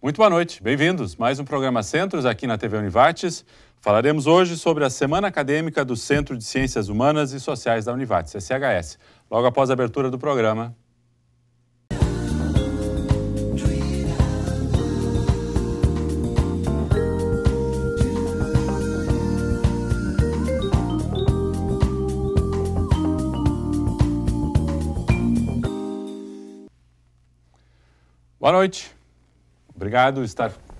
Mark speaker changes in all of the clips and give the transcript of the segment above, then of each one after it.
Speaker 1: Muito boa noite, bem-vindos. Mais um programa Centros aqui na TV Univates. Falaremos hoje sobre a Semana Acadêmica do Centro de Ciências Humanas e Sociais da Univates, CCHS. Logo após a abertura do programa. Boa noite. Obrigado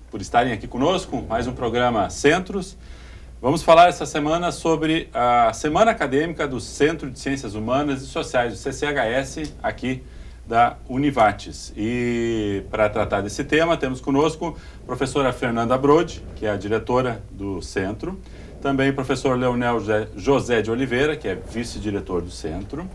Speaker 1: por estarem aqui conosco. Mais um programa Centros. Vamos falar essa semana sobre a Semana Acadêmica do Centro de Ciências Humanas e Sociais, o CCHS, aqui da Univates. E para tratar desse tema, temos conosco a professora Fernanda Brode, que é a diretora do centro. Também o professor Leonel José de Oliveira, que é vice-diretor do centro.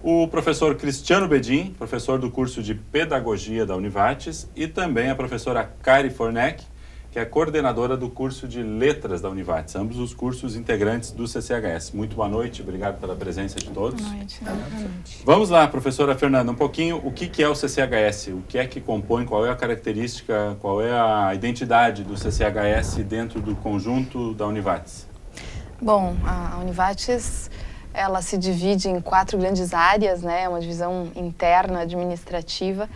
Speaker 1: O professor Cristiano Bedin, professor do curso de Pedagogia da Univates, e também a professora Kari Forneck, que é coordenadora do curso de Letras da Univates, ambos os cursos integrantes do CCHS. Muito boa noite, obrigado pela presença de todos.
Speaker 2: Boa noite. Boa noite.
Speaker 1: Vamos lá, professora Fernanda, um pouquinho o que é o CCHS, o que é que compõe, qual é a característica, qual é a identidade do CCHS dentro do conjunto da Univates?
Speaker 2: Bom, a Univates, ela se divide em 4 grandes áreas, né? Uma divisão interna administrativa,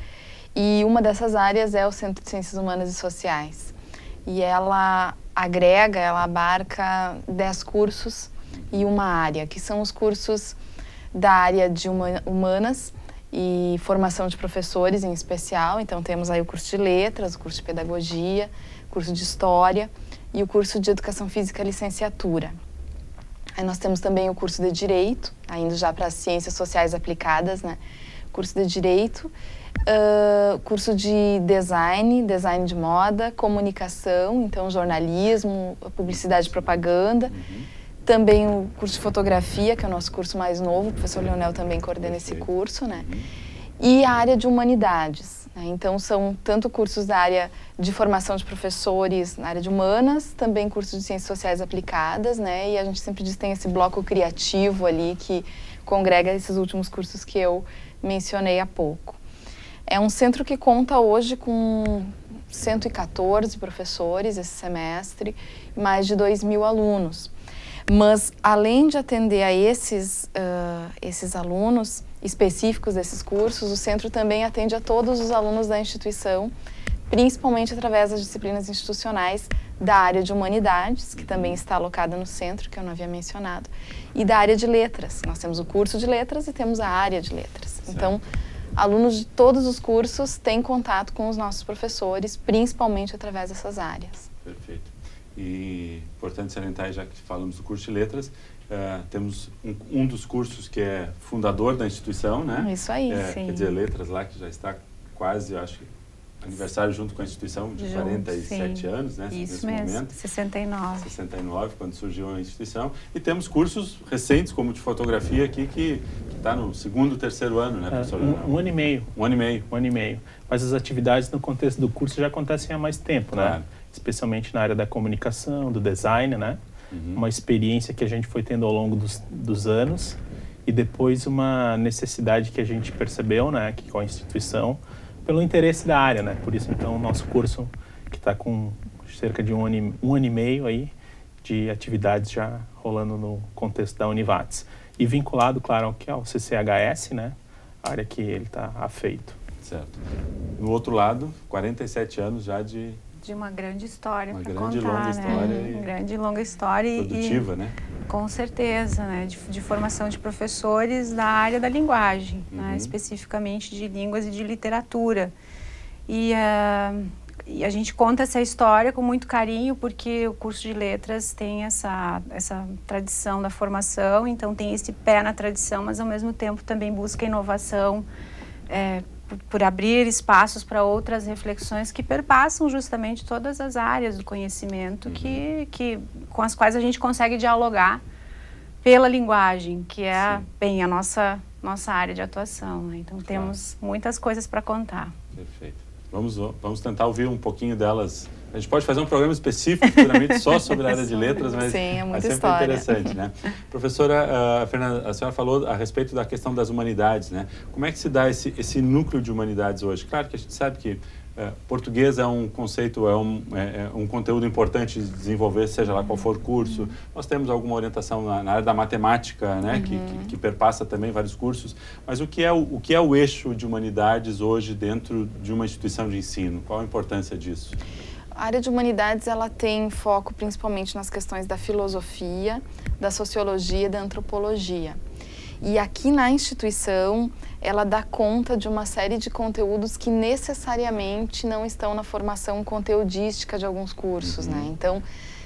Speaker 2: e uma dessas áreas é o Centro de Ciências Humanas e Sociais. E ela agrega, ela abarca 10 cursos e uma área, que são os cursos da área de humanas e formação de professores em especial. Então temos aí o curso de letras, o curso de pedagogia, o curso de história e o curso de educação física licenciatura. Aí nós temos também o curso de Direito, indo já para as Ciências Sociais Aplicadas, né? Curso de Direito, curso de Design de moda, Comunicação, então jornalismo, Publicidade e Propaganda. Também o curso de Fotografia, que é o nosso curso mais novo, o professor Leonel também coordena esse curso, né? E a área de Humanidades, né? Então são tanto cursos da área de formação de professores na área de humanas, também cursos de ciências sociais aplicadas, né? E a gente sempre diz que tem esse bloco criativo ali que congrega esses últimos cursos que eu mencionei há pouco. É um centro que conta hoje com 114 professores esse semestre, mais de 2.000 alunos. Mas, além de atender a esses alunos específicos desses cursos, o centro também atende a todos os alunos da instituição, principalmente através das disciplinas institucionais da área de Humanidades, que também está alocada no centro, que eu não havia mencionado, e da área de Letras. Nós temos o curso de Letras e temos a área de Letras. Certo. Então, alunos de todos os cursos têm contato com os nossos professores, principalmente através dessas áreas.
Speaker 1: Perfeito. E importante salientar, já que falamos do curso de Letras, temos um dos cursos que é fundador da instituição, né?
Speaker 2: Isso aí, sim.
Speaker 1: Quer dizer, Letras lá, que já está quase, acho que, aniversário junto com a instituição de 47 sim. anos, né?
Speaker 3: Isso
Speaker 1: nesse
Speaker 3: mesmo,
Speaker 1: momento.
Speaker 3: 69.
Speaker 1: 69, quando surgiu a instituição. E temos cursos recentes, como de fotografia aqui, que está no 2º, 3º ano, né, professor?
Speaker 4: Um ano e meio.
Speaker 1: Um ano e meio.
Speaker 4: Um ano e meio. Mas as atividades no contexto do curso já acontecem há mais tempo,
Speaker 1: claro.
Speaker 4: né? Especialmente na área da comunicação, do design, né? Uma experiência que a gente foi tendo ao longo dos anos e depois uma necessidade que a gente percebeu, né, aqui com a instituição, pelo interesse da área, né? Por isso, então, o nosso curso, que está com cerca de um ano e meio aí de atividades já rolando no contexto da Univates. E vinculado, claro, ao que é o CCHS, né? A área que ele está afeito.
Speaker 1: Certo. Do outro lado, 47 anos já de
Speaker 3: uma grande história para contar,
Speaker 1: uma grande longa história,
Speaker 3: né? Uma grande longa história
Speaker 1: produtiva, né?
Speaker 3: Com certeza, né? De formação de professores da área da linguagem, né? Especificamente de línguas e de literatura. E a gente conta essa história com muito carinho, porque o curso de letras tem essa tradição da formação, então tem esse pé na tradição, mas ao mesmo tempo também busca inovação, por abrir espaços para outras reflexões que perpassam justamente todas as áreas do conhecimento com as quais a gente consegue dialogar pela linguagem, que é bem a nossa área de atuação, né? Então temos muitas coisas para contar.
Speaker 1: Perfeito. Vamos tentar ouvir um pouquinho delas. A gente pode fazer um programa específico, futuramente, só sobre a área de letras, mas
Speaker 2: sim, é muita
Speaker 1: sempre
Speaker 2: história.
Speaker 1: Interessante, né? Professora Fernanda, a senhora falou a respeito da questão das humanidades, né? Como é que se dá esse núcleo de humanidades hoje? Claro que a gente sabe que Português é um conceito, é um conteúdo importante de desenvolver, seja lá qual for o curso. Nós temos alguma orientação na área da matemática, né, que perpassa também vários cursos. Mas o que é o eixo de humanidades hoje dentro de uma instituição de ensino? Qual a importância disso?
Speaker 2: A área de humanidades, ela tem foco principalmente nas questões da filosofia, da sociologia e da antropologia. E aqui na instituição, ela dá conta de uma série de conteúdos que necessariamente não estão na formação conteudística de alguns cursos, né? Então,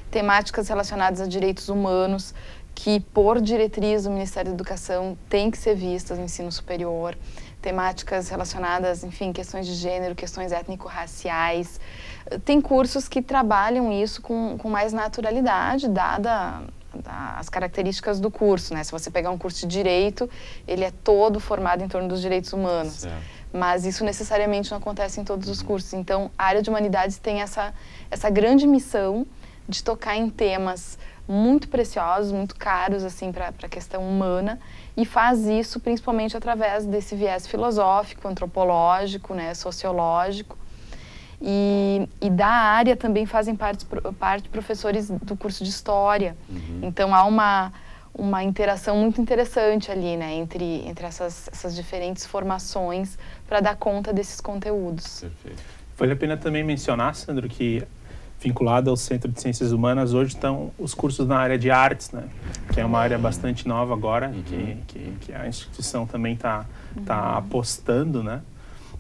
Speaker 2: temáticas relacionadas a direitos humanos, que por diretriz do Ministério da Educação têm que ser vistas no ensino superior. Temáticas relacionadas, enfim, questões de gênero, questões étnico-raciais. Tem cursos que trabalham isso com mais naturalidade, dada as características do curso, né? Se você pegar um curso de Direito, ele é todo formado em torno dos direitos humanos. Certo. Mas isso necessariamente não acontece em todos os cursos. Então, a área de Humanidades tem essa grande missão de tocar em temas muito preciosos, muito caros, assim, para a questão humana, e faz isso principalmente através desse viés filosófico, antropológico, né, sociológico. E da área também fazem parte professores do curso de História. Então, há uma interação muito interessante ali, né, entre essas diferentes formações para dar conta desses conteúdos.
Speaker 1: Perfeito.
Speaker 4: Vale a pena também mencionar, Sandro, que vinculado ao Centro de Ciências Humanas, hoje estão os cursos na área de artes, né, que é uma área bastante nova agora, que a instituição também está apostando, né.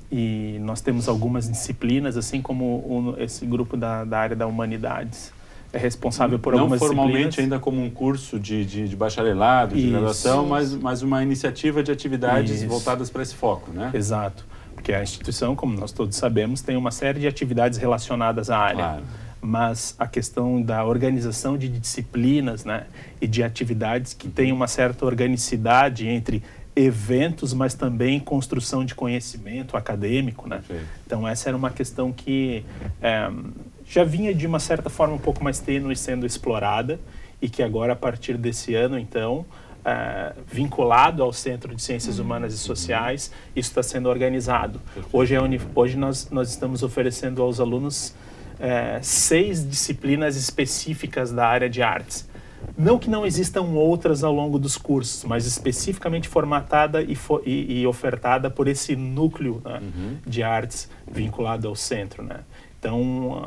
Speaker 4: E nós temos algumas disciplinas, assim como esse grupo da área da Humanidades é responsável por algumas disciplinas. Não formalmente
Speaker 1: ainda como um curso de bacharelado, de graduação, mas uma iniciativa de atividades voltadas para esse foco, né?
Speaker 4: Exato, porque a instituição, como nós todos sabemos, tem uma série de atividades relacionadas à área. Claro. Mas a questão da organização de disciplinas, né, e de atividades que tem uma certa organicidade entre eventos, mas também construção de conhecimento acadêmico, né? Então, essa era uma questão que já vinha, de uma certa forma, um pouco mais tênue sendo explorada e que agora, a partir desse ano, então, vinculado ao Centro de Ciências Humanas e Sociais, isso está sendo organizado. Hoje nós estamos oferecendo aos alunos 6 disciplinas específicas da área de artes. Não que não existam outras ao longo dos cursos, mas especificamente formatada e ofertada por esse núcleo, né, de artes vinculado ao centro, né? Então,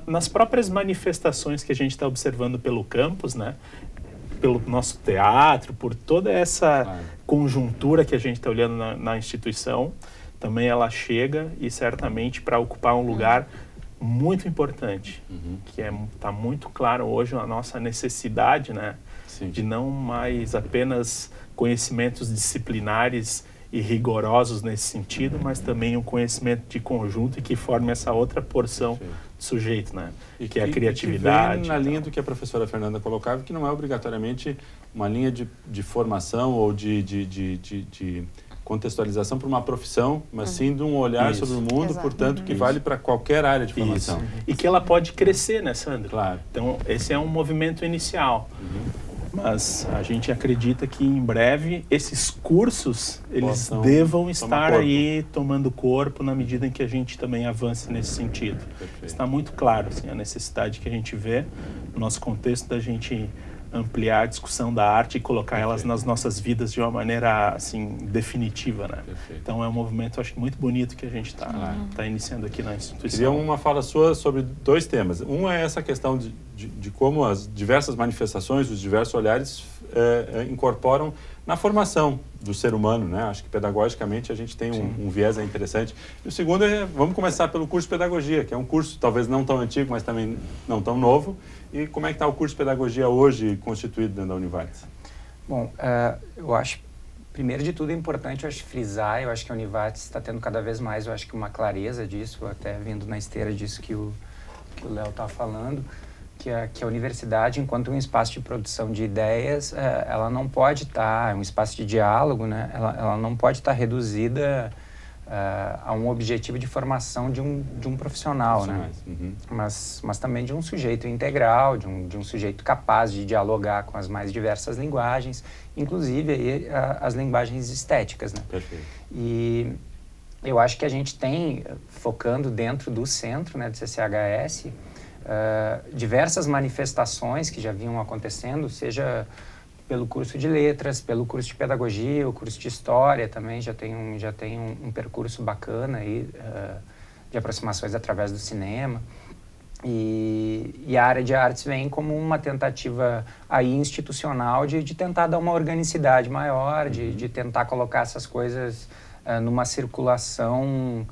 Speaker 4: nas próprias manifestações que a gente está observando pelo campus, né, pelo nosso teatro, por toda essa conjuntura que a gente está olhando na instituição, também ela chega e certamente para ocupar um lugar muito importante, que está muito claro hoje a nossa necessidade, né, de não mais apenas conhecimentos disciplinares e rigorosos nesse sentido, mas também um conhecimento de conjunto e que forme essa outra porção do sujeito, né, que é a criatividade.
Speaker 1: E que vem na linha do que a professora Fernanda colocava, que não é obrigatoriamente uma linha de formação ou de contextualização para uma profissão, mas sim de um olhar sobre o mundo, portanto, que vale para qualquer área de formação.
Speaker 4: E que ela pode crescer, né, Sandro?
Speaker 1: Claro.
Speaker 4: Então, esse é um movimento inicial. Mas a gente acredita que, em breve, esses cursos, eles devam estar aí tomando corpo na medida em que a gente também avance nesse sentido. Perfeito. Está muito claro, assim, a necessidade que a gente vê no nosso contexto da gente ampliar a discussão da arte e colocar elas nas nossas vidas de uma maneira, assim, definitiva, né? Então, é um movimento, acho, muito bonito que a gente está iniciando aqui na instituição.
Speaker 1: Queria uma fala sua sobre 2 temas. Um é essa questão de como as diversas manifestações, os diversos olhares incorporam na formação do ser humano, né? Acho que pedagogicamente a gente tem um viés interessante. E o segundo vamos começar pelo curso de Pedagogia, que é um curso talvez não tão antigo, mas também não tão novo. E como é que está o curso de Pedagogia hoje constituído dentro da Univates?
Speaker 5: Bom, eu acho, primeiro de tudo, é importante, eu acho, frisar, eu acho que a Univates está tendo cada vez mais, eu acho que uma clareza disso, até vindo na esteira disso que o Léo está falando, que a universidade, enquanto um espaço de produção de ideias, ela não pode estar, um espaço de diálogo, né? Ela não pode estar reduzida a um objetivo de formação de um profissional, né? Mas também de um sujeito integral, de um sujeito capaz de dialogar com as mais diversas linguagens, inclusive aí, as linguagens estéticas, né?
Speaker 1: Perfeito.
Speaker 5: E eu acho que a gente tem, focando dentro do centro, né, do CCHS, diversas manifestações que já vinham acontecendo, seja pelo curso de letras, pelo curso de pedagogia, o curso de história também já tem um percurso bacana aí, de aproximações através do cinema. E a área de artes vem como uma tentativa aí institucional de tentar dar uma organicidade maior, de tentar colocar essas coisas numa circulação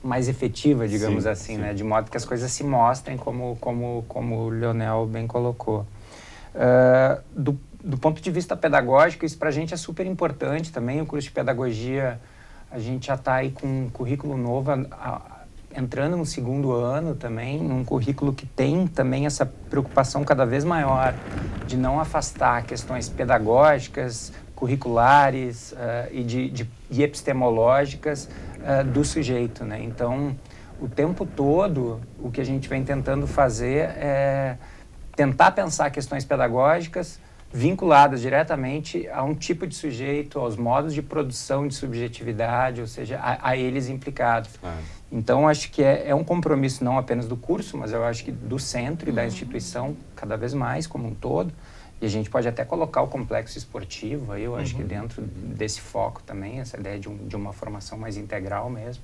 Speaker 5: mais efetiva, digamos assim, né? De modo que as coisas se mostrem como o Leonel bem colocou. Do ponto de vista pedagógico, isso para a gente é super importante também. O curso de pedagogia, a gente já está aí com um currículo novo, entrando no 2º ano também, num currículo que tem também essa preocupação cada vez maior de não afastar questões pedagógicas, curriculares e epistemológicas do sujeito, né? Então, o tempo todo, o que a gente vem tentando fazer é tentar pensar questões pedagógicas vinculadas diretamente a um tipo de sujeito, aos modos de produção de subjetividade, ou seja, a eles implicados. Então, acho que é um compromisso não apenas do curso, mas eu acho que do centro e da instituição, cada vez mais, como um todo. E a gente pode até colocar o complexo esportivo aí, eu acho que dentro desse foco também, essa ideia de uma formação mais integral mesmo,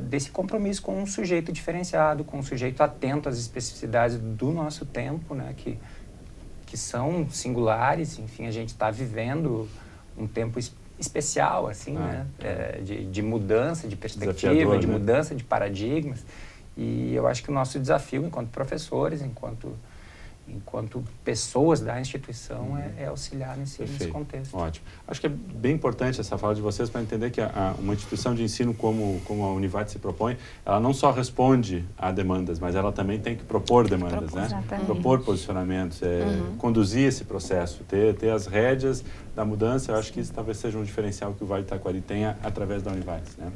Speaker 5: desse compromisso com um sujeito diferenciado, com um sujeito atento às especificidades do nosso tempo, né, que são singulares. Enfim, a gente está vivendo um tempo especial, assim, né, de mudança de perspectiva, de mudança de paradigmas. E eu acho que o nosso desafio, enquanto professores, enquanto pessoas da instituição, é auxiliar nesse contexto.
Speaker 1: Ótimo. Acho que é bem importante essa fala de vocês para entender que uma instituição de ensino como a Univates se propõe, ela não só responde a demandas, mas ela também tem que propor demandas, né? Propor posicionamentos, conduzir esse processo, ter as rédeas da mudança. Eu acho que isso talvez seja um diferencial que o Vale do Taquari tenha através da Univates, né?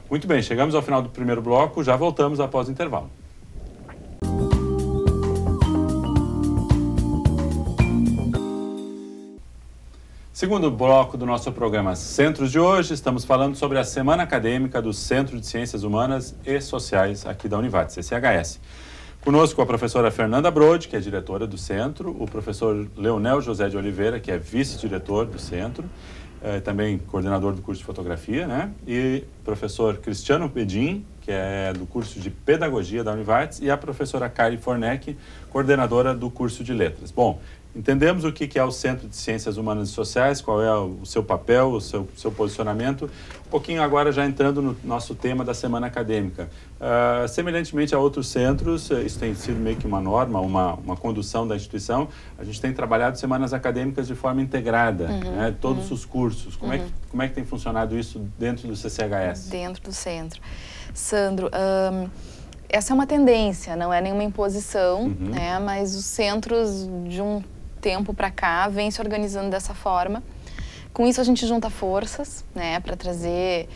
Speaker 1: Muito bem, chegamos ao final do primeiro bloco, já voltamos após o intervalo. Segundo bloco do nosso programa Centros de hoje, estamos falando sobre a Semana Acadêmica do Centro de Ciências Humanas e Sociais aqui da Univates, CCHS. Conosco a professora Fernanda Brode, que é diretora do centro, o professor Leonel José de Oliveira, que é vice-diretor do centro, também coordenador do curso de fotografia, né? E o professor Cristiano Pedin, que é do curso de pedagogia da Univates, e a professora Kari Forneck, coordenadora do curso de letras. Bom, entendemos o que é o Centro de Ciências Humanas e Sociais, qual é o seu papel, o seu posicionamento. Um pouquinho agora já entrando no nosso tema da Semana Acadêmica. Semelhantemente a outros centros, isso tem sido meio que uma norma, uma condução da instituição. A gente tem trabalhado semanas acadêmicas de forma integrada, né? Todos os cursos. Como é que tem funcionado isso dentro do CCHS?
Speaker 2: Dentro do centro. Sandro, essa é uma tendência, não é nenhuma imposição, né? Mas os centros de um tempo para cá vem se organizando dessa forma. Com isso a gente junta forças, né, para trazer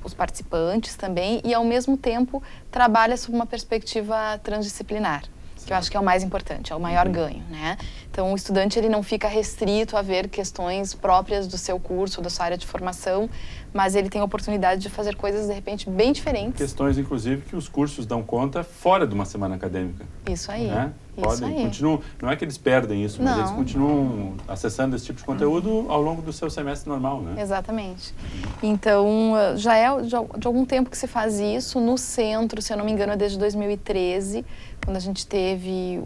Speaker 2: os participantes também, e ao mesmo tempo trabalha sob uma perspectiva transdisciplinar, que eu acho que é o mais importante, é o maior ganho, né? Então o estudante ele não fica restrito a ver questões próprias do seu curso, da sua área de formação, mas ele tem a oportunidade de fazer coisas de repente bem diferentes.
Speaker 1: Questões inclusive que os cursos dão conta fora de uma semana acadêmica.
Speaker 2: Isso aí.
Speaker 1: Né?
Speaker 2: Continuam,
Speaker 1: não é que eles perdem isso, mas eles continuam acessando esse tipo de conteúdo ao longo do seu semestre normal, né?
Speaker 2: Exatamente. Então, já é de algum tempo que se faz isso. No centro, se eu não me engano, é desde 2013, quando a gente teve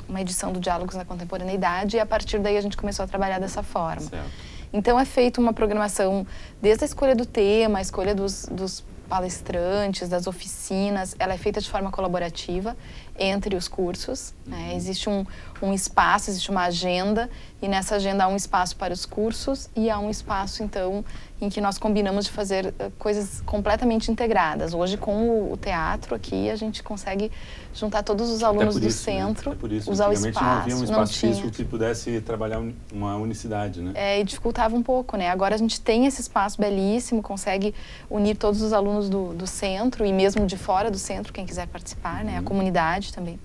Speaker 2: uma edição do Diálogos na Contemporaneidade, e a partir daí a gente começou a trabalhar dessa forma.
Speaker 1: Certo.
Speaker 2: Então, é feita uma programação desde a escolha do tema, a escolha dos palestrantes, das oficinas, ela é feita de forma colaborativa entre os cursos, né? Existe um espaço, existe uma agenda, e nessa agenda há um espaço para os cursos e há um espaço, então, em que nós combinamos de fazer coisas completamente integradas. Hoje, com o teatro aqui, a gente consegue juntar todos os alunos do centro,
Speaker 1: né? Por isso,
Speaker 2: usar o
Speaker 1: espaço. Não havia um espaço físico que pudesse trabalhar uma unicidade, né?
Speaker 2: E dificultava um pouco, né? Agora a gente tem esse espaço belíssimo, consegue unir todos os alunos do centro e mesmo de fora do centro, quem quiser participar, né? A comunidade também.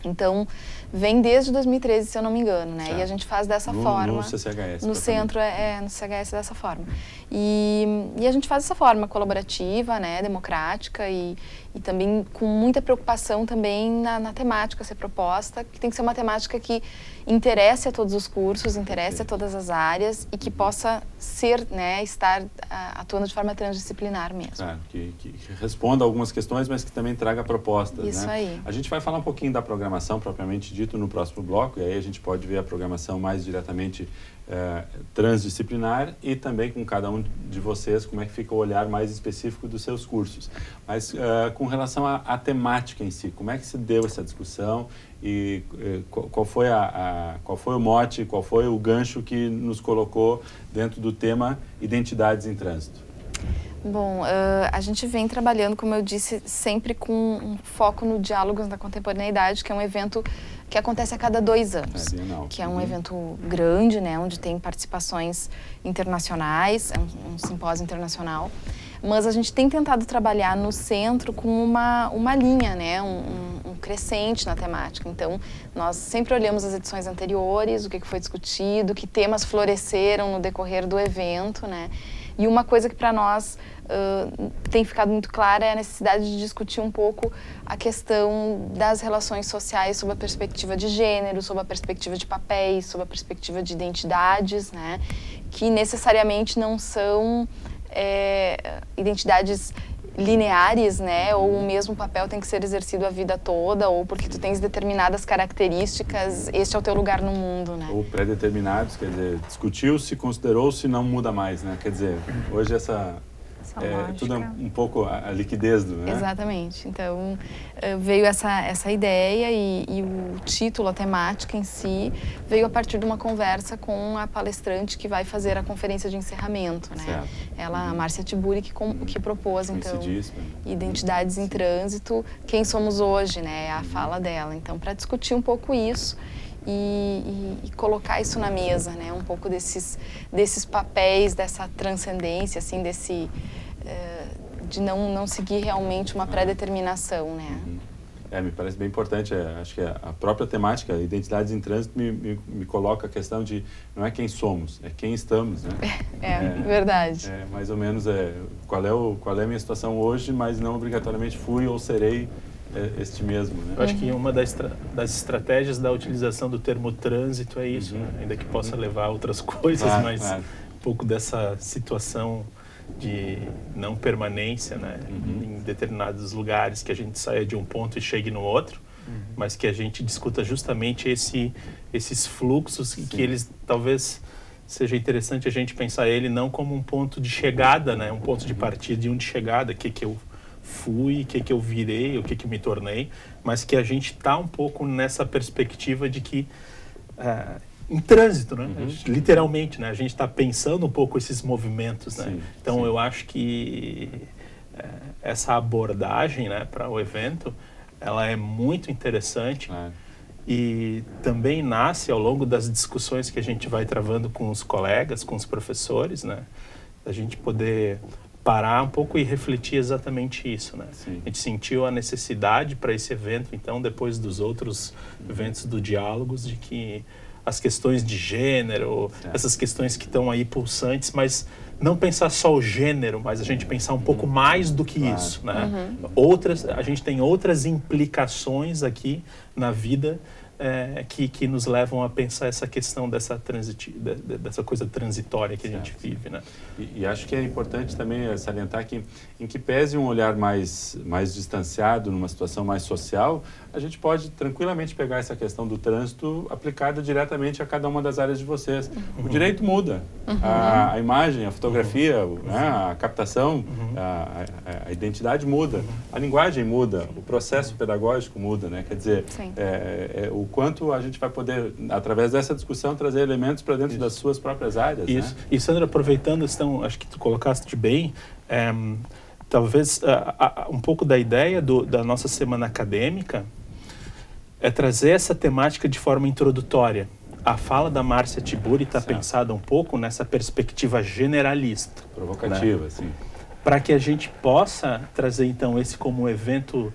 Speaker 2: Então, vem desde 2013, se eu não me engano, né?
Speaker 1: Certo.
Speaker 2: E a gente faz dessa forma.
Speaker 1: No CCHS.
Speaker 2: No centro, no CCHS dessa forma. E a gente faz dessa forma colaborativa, né? Democrática e também com muita preocupação também na temática a ser proposta, que tem que ser uma temática que interesse a todos os cursos, interesse a todas as áreas e que possa ser, né? Estar atuando de forma transdisciplinar mesmo.
Speaker 1: Claro, que responda algumas questões, mas que também traga propostas,
Speaker 2: Isso,
Speaker 1: né?
Speaker 2: aí.
Speaker 1: A gente vai falar um pouquinho da programação propriamente dito no próximo bloco, e aí a gente pode ver a programação mais diretamente transdisciplinar e também com cada um de vocês como é que fica o olhar mais específico dos seus cursos. Mas com relação à temática em si, como é que se deu essa discussão e qual foi o mote, qual foi o gancho que nos colocou dentro do tema Identidades em Trânsito?
Speaker 2: Bom, a gente vem trabalhando, como eu disse, sempre com um foco no Diálogos da Contemporaneidade, que é um evento que acontece a cada 2 anos. Que é um evento grande, né, onde tem participações internacionais, é um simpósio internacional. Mas a gente tem tentado trabalhar no centro com uma linha, né, um crescente na temática. Então, nós sempre olhamos as edições anteriores, o que foi discutido, que temas floresceram no decorrer do evento, né. E uma coisa que para nós tem ficado muito clara é a necessidade de discutir um pouco a questão das relações sociais sob a perspectiva de gênero, sob a perspectiva de papéis, sob a perspectiva de identidades, né? Que necessariamente não são identidades lineares, né? Ou o mesmo papel tem que ser exercido a vida toda, ou porque tu tens determinadas características, este é o teu lugar no mundo, né?
Speaker 1: Ou pré-determinados, quer dizer, discutiu-se, considerou-se, não muda mais, né? Quer dizer, hoje tudo é um pouco a liquidez do, né?
Speaker 2: Exatamente. Então, veio essa ideia e o título, a temática em si, veio a partir de uma conversa com a palestrante que vai fazer a conferência de encerramento, né?
Speaker 1: Certo.
Speaker 2: Ela, a Márcia Tiburi, que propôs, então, Identidades em Trânsito, quem somos hoje, né? A fala dela. Então, para discutir um pouco isso e colocar isso na mesa, né? Um pouco desses papéis, dessa transcendência, assim, de não seguir realmente uma pré-determinação, né?
Speaker 1: Me parece bem importante. Acho que a própria temática, Identidades em Trânsito, me coloca a questão de não é quem somos, é quem estamos, né?
Speaker 2: Verdade.
Speaker 1: Mais ou menos qual é a minha situação hoje, mas não obrigatoriamente fui ou serei este mesmo, né?
Speaker 4: Eu acho que uma das estratégias da utilização do termo trânsito é isso, né? Ainda que possa levar a outras coisas, mas um pouco dessa situação de não permanência, né? Em determinados lugares, que a gente saia de um ponto e chegue no outro, mas que a gente discuta justamente esses fluxos e que eles talvez seja interessante a gente pensar ele não como um ponto de chegada, né? Um ponto de partida e um de chegada, que eu fui, que eu virei, o que me tornei, mas que a gente está um pouco nessa perspectiva de que em trânsito, né? Literalmente, né? A gente está pensando um pouco esses movimentos, né? Então, eu acho que essa abordagem, né, para o evento, ela é muito interessante e também nasce ao longo das discussões que a gente vai travando com os colegas, com os professores, né? A gente poder parar um pouco e refletir exatamente isso, né? A gente sentiu a necessidade para esse evento, então, depois dos outros eventos do Diálogos, de que as questões de gênero, essas questões que estão aí pulsantes, mas não pensar só o gênero, mas a gente pensar um pouco mais do que isso, né? A gente tem outras implicações aqui na vida que nos levam a pensar essa questão dessa coisa transitória que a gente vive, né?
Speaker 1: E acho que é importante também salientar que, em que pese um olhar mais distanciado, numa situação mais social, a gente pode tranquilamente pegar essa questão do trânsito aplicada diretamente a cada uma das áreas de vocês. O direito muda, a imagem, a fotografia, a captação, a identidade muda, a linguagem muda, o processo pedagógico muda, né? Quer dizer, o quanto a gente vai poder, através dessa discussão, trazer elementos para dentro das suas próprias áreas.
Speaker 4: Isso.
Speaker 1: Né?
Speaker 4: E, Sandra, aproveitando, então, acho que tu colocaste bem, talvez um pouco da ideia da nossa semana acadêmica é trazer essa temática de forma introdutória. A fala da Márcia Tiburi está pensada um pouco nessa perspectiva generalista.
Speaker 1: Provocativa,
Speaker 4: né?
Speaker 1: Sim.
Speaker 4: Para que a gente possa trazer, então, esse como um evento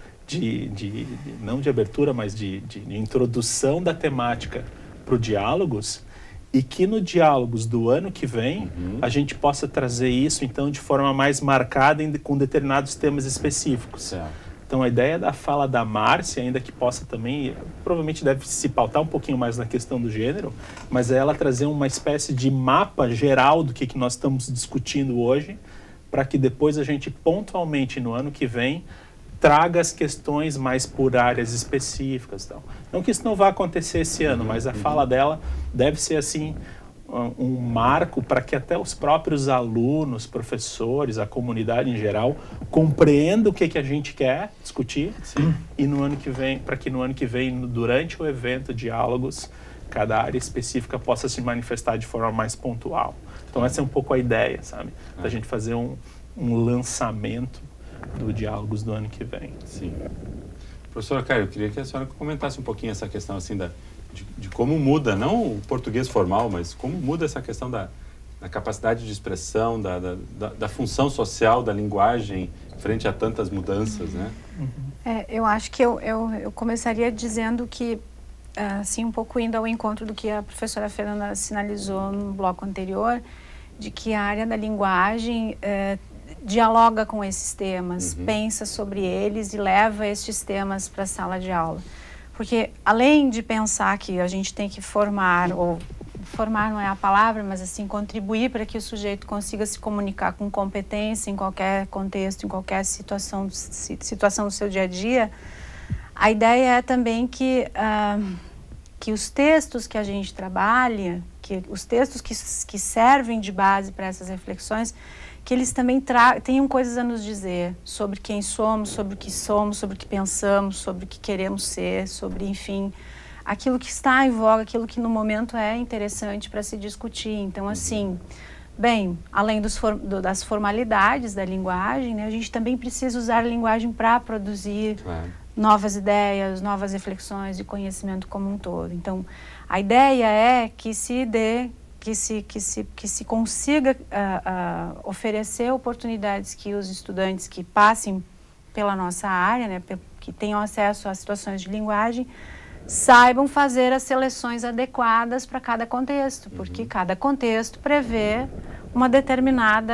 Speaker 4: não de abertura, mas de introdução da temática para o Diálogos, e que no Diálogos do ano que vem a gente possa trazer isso, então, de forma mais marcada com determinados temas específicos.
Speaker 1: Certo.
Speaker 4: Então, a ideia da fala da Márcia, ainda que possa também, provavelmente deve se pautar um pouquinho mais na questão do gênero, mas é ela trazer uma espécie de mapa geral do que nós estamos discutindo hoje, para que depois a gente, pontualmente, no ano que vem, traga as questões mais por áreas específicas. Então, não que isso não vá acontecer esse ano, mas a fala dela deve ser, assim, um marco para que até os próprios alunos, professores, a comunidade em geral, compreendam o que a gente quer discutir. Sim. E no ano que vem, para que no ano que vem, durante o evento Diálogos, cada área específica possa se manifestar de forma mais pontual. Então essa é um pouco a ideia, sabe? Da gente fazer um lançamento do Diálogos do ano que vem.
Speaker 1: Sim. Professora Cário, eu queria que a senhora comentasse um pouquinho essa questão assim de como muda, não o português formal, mas como muda essa questão da capacidade de expressão, da função social da linguagem frente a tantas mudanças, né?
Speaker 3: Eu acho que eu começaria dizendo que, assim, um pouco indo ao encontro do que a professora Fernanda sinalizou no bloco anterior, de que a área da linguagem dialoga com esses temas, pensa sobre eles e leva estes temas para a sala de aula. Porque, além de pensar que a gente tem que formar, ou formar não é a palavra, mas assim, contribuir para que o sujeito consiga se comunicar com competência em qualquer contexto, em qualquer situação do seu dia a dia, a ideia é também que os textos que a gente trabalha, que os textos que servem de base para essas reflexões, que eles também tenham coisas a nos dizer sobre quem somos, sobre o que pensamos, sobre o que queremos ser, sobre, enfim, aquilo que está em voga, aquilo que no momento é interessante para se discutir. Então, assim, bem, além das formalidades da linguagem, né, a gente também precisa usar a linguagem para produzir novas ideias, novas reflexões e conhecimento como um todo. Então, a ideia é que se consiga oferecer oportunidades que os estudantes que passem pela nossa área, né, que tenham acesso a situações de linguagem, saibam fazer as seleções adequadas para cada contexto, porque cada contexto prevê uma determinada,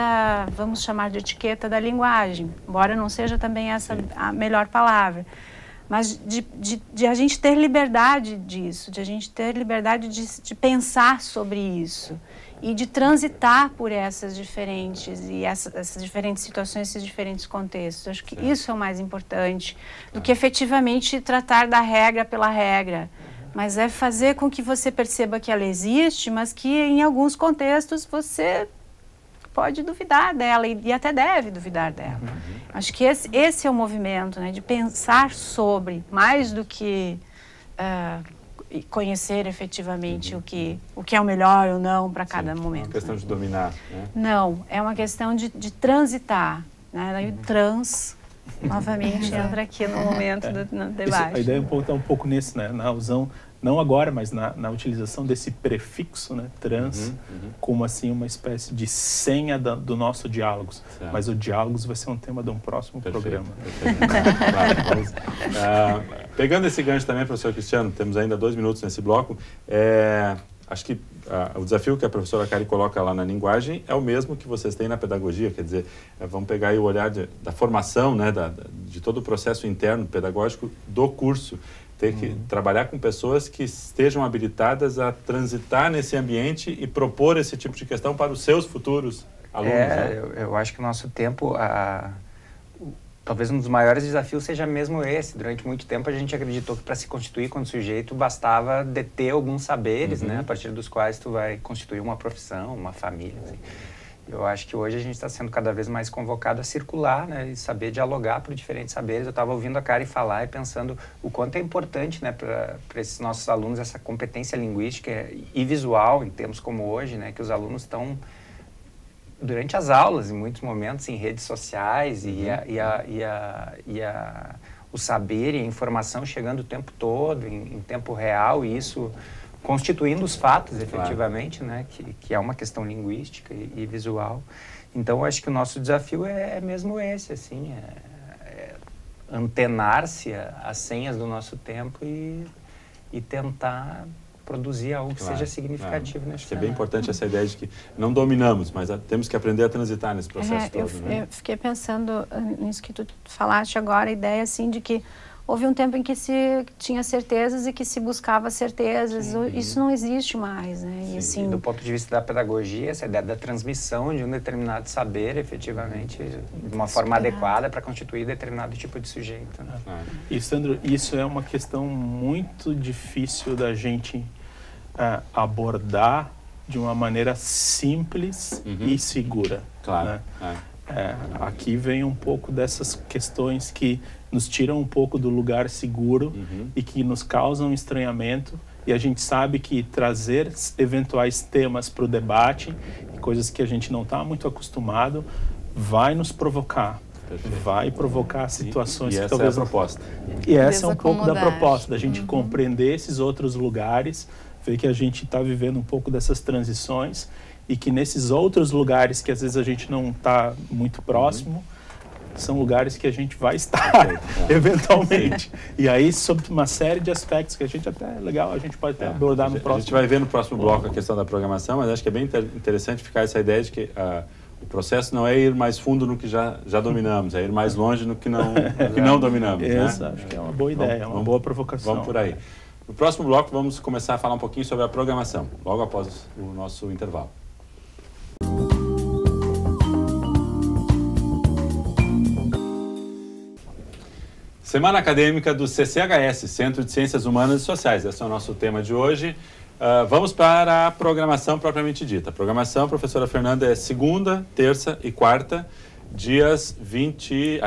Speaker 3: vamos chamar de etiqueta da linguagem, embora não seja também essa a melhor palavra. Mas de a gente ter liberdade disso, de a gente ter liberdade de pensar sobre isso e de transitar por essas diferentes essas diferentes situações, esses diferentes contextos. Acho que isso é o mais importante do que efetivamente tratar da regra pela regra. Mas é fazer com que você perceba que ela existe, mas que em alguns contextos você pode duvidar dela e até deve duvidar dela. Acho que esse é o movimento, né, de pensar sobre, mais do que conhecer efetivamente o que é o melhor ou não para cada momento. É uma
Speaker 1: questão de dominar, né?
Speaker 3: Não, é uma questão de transitar. Né? Daí o trans, novamente, entra aqui no momento do debate.
Speaker 4: A ideia está um pouco nisso, né? Na alusão, não agora, mas na utilização desse prefixo, né, trans, como assim uma espécie de senha do nosso Diálogos. Certo. Mas o Diálogos vai ser um tema de um próximo programa.
Speaker 1: Claro, pegando esse gancho também, professor Cristiano, temos ainda 2 minutos nesse bloco. Acho que o desafio que a professora Cário coloca lá na linguagem é o mesmo que vocês têm na pedagogia, quer dizer, vamos pegar aí o olhar da formação, né, de todo o processo interno pedagógico do curso. Ter que trabalhar com pessoas que estejam habilitadas a transitar nesse ambiente e propor esse tipo de questão para os seus futuros alunos. Né?
Speaker 5: Eu acho que o nosso tempo, talvez um dos maiores desafios seja mesmo esse. Durante muito tempo a gente acreditou que para se constituir como sujeito bastava deter alguns saberes, né, a partir dos quais tu vai constituir uma profissão, uma família. Assim. Eu acho que hoje a gente está sendo cada vez mais convocado a circular, né, e saber dialogar por diferentes saberes. Eu estava ouvindo a Cário falar e pensando o quanto é importante, né, para esses nossos alunos essa competência linguística e visual em tempos como hoje, né, que os alunos estão durante as aulas, em muitos momentos, em redes sociais o saber e a informação chegando o tempo todo, em tempo real, e isso constituindo os fatos, efetivamente, né, que é uma questão linguística e visual. Então, acho que o nosso desafio é mesmo esse, assim, antenar-se às senhas do nosso tempo e tentar produzir algo que seja significativo nesse
Speaker 1: cenário. É bem importante essa ideia de que não dominamos, mas temos que aprender a transitar nesse processo todo.
Speaker 3: Eu fiquei pensando nisso que tu falaste agora, a ideia assim de que houve um tempo em que se tinha certezas e que se buscava certezas. Isso não existe mais, né? E, assim,
Speaker 5: do ponto de vista da pedagogia, essa ideia da transmissão de um determinado saber, efetivamente, de uma forma adequada para constituir determinado tipo de sujeito. Né?
Speaker 4: E, Sandro, isso é uma questão muito difícil da gente abordar de uma maneira simples e segura.
Speaker 1: Claro.
Speaker 4: Né? Aqui vem um pouco dessas questões que nos tiram um pouco do lugar seguro e que nos causam estranhamento, e a gente sabe que trazer eventuais temas para o debate, coisas que a gente não está muito acostumado, vai nos provocar. Perfeito. Vai provocar situações
Speaker 1: que
Speaker 4: talvez...
Speaker 1: E essa é a proposta.
Speaker 4: E essa é um pouco da proposta, da gente compreender esses outros lugares, ver que a gente está vivendo um pouco dessas transições e que nesses outros lugares que às vezes a gente não está muito próximo, são lugares que a gente vai estar eventualmente. E aí, sobre uma série de aspectos que a gente até é legal, a gente pode até abordar no próximo.
Speaker 1: A gente vai ver no próximo bloco a questão da programação, mas acho que é bem interessante ficar essa ideia de que o processo não é ir mais fundo no que já dominamos, é ir mais longe no que não dominamos.
Speaker 4: Isso, acho que é uma boa ideia, é uma boa provocação.
Speaker 1: Vamos por aí. No próximo bloco, vamos começar a falar um pouquinho sobre a programação, logo após o nosso intervalo. Semana Acadêmica do CCHS, Centro de Ciências Humanas e Sociais. Esse é o nosso tema de hoje. Vamos para a programação propriamente dita. A programação, professora Fernanda, é segunda, terça e quarta, dias 26,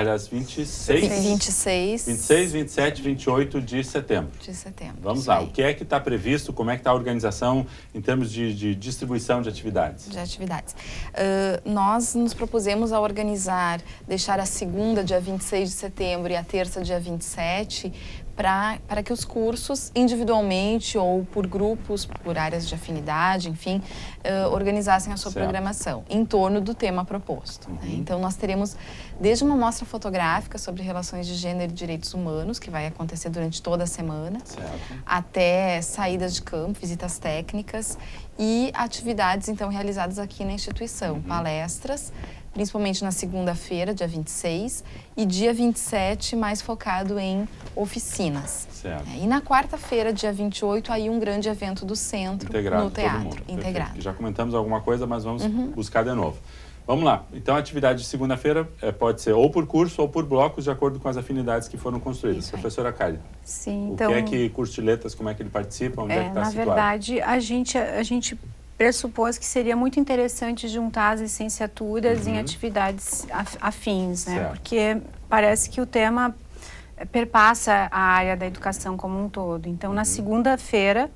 Speaker 1: 27 e 28 de setembro. Vamos lá, o que é que está previsto, como é que está a organização em termos de distribuição de atividades?
Speaker 2: Nós nos propusemos a organizar, deixar a segunda, dia 26 de setembro, e a terça, dia 27, para que os cursos, individualmente ou por grupos, por áreas de afinidade, enfim, organizassem a sua programação em torno do tema proposto. Né? Então, nós teremos desde uma mostra fotográfica sobre relações de gênero e direitos humanos, que vai acontecer durante toda a semana, até saídas de campo, visitas técnicas e atividades, então, realizadas aqui na instituição, palestras, principalmente na segunda-feira, dia 26, e dia 27, mais focado em oficinas. E na quarta-feira, dia 28, aí um grande evento do centro,
Speaker 1: integrado,
Speaker 2: no teatro, integrado.
Speaker 1: Já comentamos alguma coisa, mas vamos buscar de novo. Vamos lá. Então, a atividade de segunda-feira pode ser ou por curso ou por blocos, de acordo com as afinidades que foram construídas. Professora Cália.
Speaker 3: Sim,
Speaker 1: então... O que é que curso de letras, como é que ele participa, onde é que está situado?
Speaker 3: Na verdade, a gente pressupôs que seria muito interessante juntar as licenciaturas em atividades afins, né? Porque parece que o tema perpassa a área da educação como um todo. Então, na segunda-feira,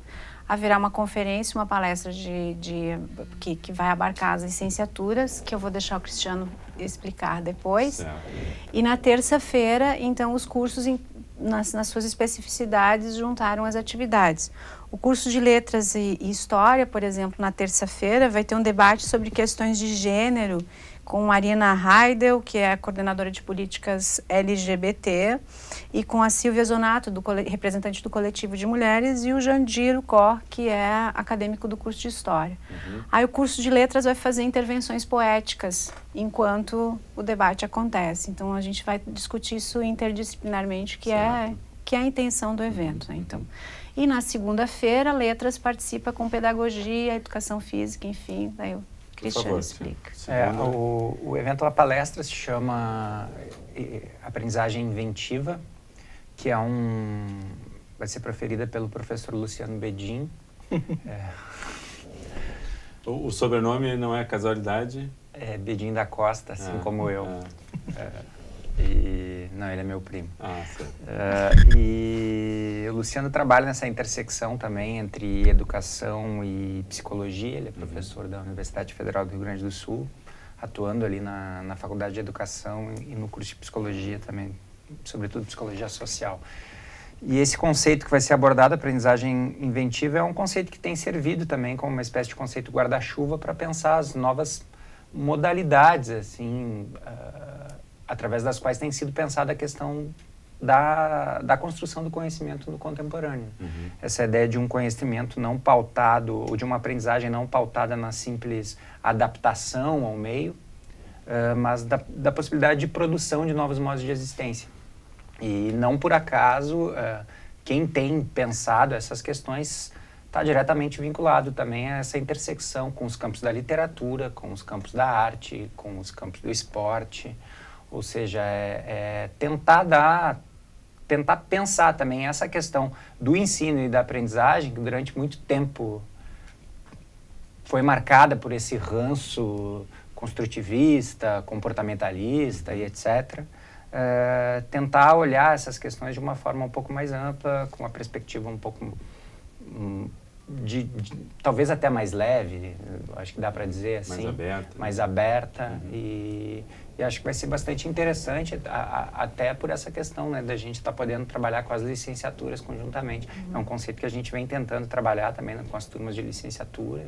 Speaker 3: haverá uma conferência, uma palestra que vai abarcar as licenciaturas, que eu vou deixar o Cristiano explicar depois. E na terça-feira, então, os cursos, nas suas especificidades, juntaram as atividades. O curso de Letras e História, por exemplo, na terça-feira, vai ter um debate sobre questões de gênero com a Arina Heidel, que é a coordenadora de políticas LGBT, e com a Silvia Zonato, representante do coletivo de mulheres, e o Jandir Cor, que é acadêmico do curso de História. Aí o curso de Letras vai fazer intervenções poéticas enquanto o debate acontece. Então, a gente vai discutir isso interdisciplinarmente, que é a intenção do evento, né? Então, e na segunda-feira, Letras participa com Pedagogia, Educação Física, enfim, daí o Cristiano explica.
Speaker 5: O evento, a palestra, se chama Aprendizagem Inventiva, que vai ser proferida pelo professor Luciano Bedin.
Speaker 1: O sobrenome não é casualidade?
Speaker 5: É Bedin da Costa, assim como eu. Não, ele é meu primo. E o Luciano trabalha nessa intersecção também entre educação e psicologia. Ele é professor da Universidade Federal do Rio Grande do Sul, atuando ali na Faculdade de Educação e no curso de Psicologia também, sobretudo Psicologia Social. E esse conceito que vai ser abordado, aprendizagem inventiva, é um conceito que tem servido também como uma espécie de conceito guarda-chuva para pensar as novas modalidades, assim, através das quais tem sido pensada a questão da construção do conhecimento no contemporâneo. Essa ideia de um conhecimento não pautado, ou de uma aprendizagem não pautada na simples adaptação ao meio, mas da possibilidade de produção de novos modos de existência. E não por acaso, quem tem pensado essas questões está diretamente vinculado também a essa intersecção com os campos da literatura, com os campos da arte, com os campos do esporte. Ou seja, tentar pensar também essa questão do ensino e da aprendizagem, que durante muito tempo foi marcada por esse ranço construtivista, comportamentalista e etc. Tentar olhar essas questões de uma forma um pouco mais ampla, com uma perspectiva um pouco talvez até mais leve, acho que dá para dizer assim, mais aberta e acho que vai ser bastante interessante até por essa questão, né, da gente estar podendo trabalhar com as licenciaturas conjuntamente. É um conceito que a gente vem tentando trabalhar também, né, com as turmas de licenciatura.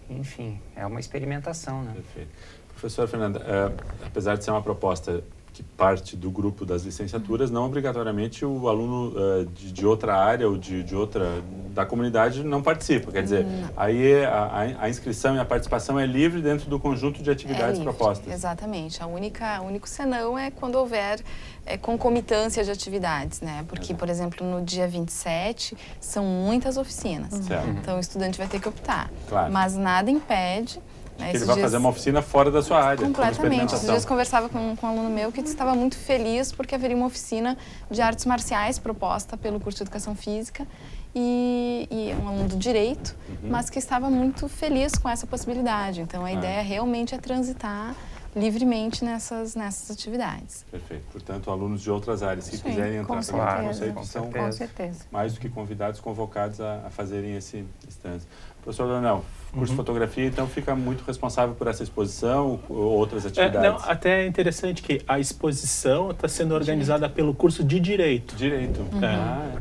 Speaker 5: Enfim, é uma experimentação, né?
Speaker 1: Perfeito. Professora Fernanda, apesar de ser uma proposta que parte do grupo das licenciaturas, não obrigatoriamente o aluno de outra área ou de outra da comunidade não participa. Quer dizer, aí a inscrição e a participação é livre dentro do conjunto de atividades propostas.
Speaker 2: Exatamente. O único senão é quando houver concomitância de atividades, né? Porque, por exemplo, no dia 27 são muitas oficinas. Então o estudante vai ter que optar.
Speaker 1: Claro.
Speaker 2: Mas nada impede.
Speaker 1: Ele vai fazer uma oficina fora da sua área.
Speaker 2: Completamente. Esses dias conversava com um aluno meu que estava muito feliz porque haveria uma oficina de artes marciais proposta pelo curso de Educação Física e um aluno do Direito, mas que estava muito feliz com essa possibilidade. Então, a ideia realmente é transitar livremente nessas atividades.
Speaker 1: Perfeito. Portanto, alunos de outras áreas que quiserem entrar no conceito são mais do que convidados, convocados a fazerem esse trânsito. Professor Leonel, curso de fotografia, então, fica muito responsável por essa exposição ou outras atividades?
Speaker 4: Até é interessante que a exposição está sendo organizada pelo curso de Direito.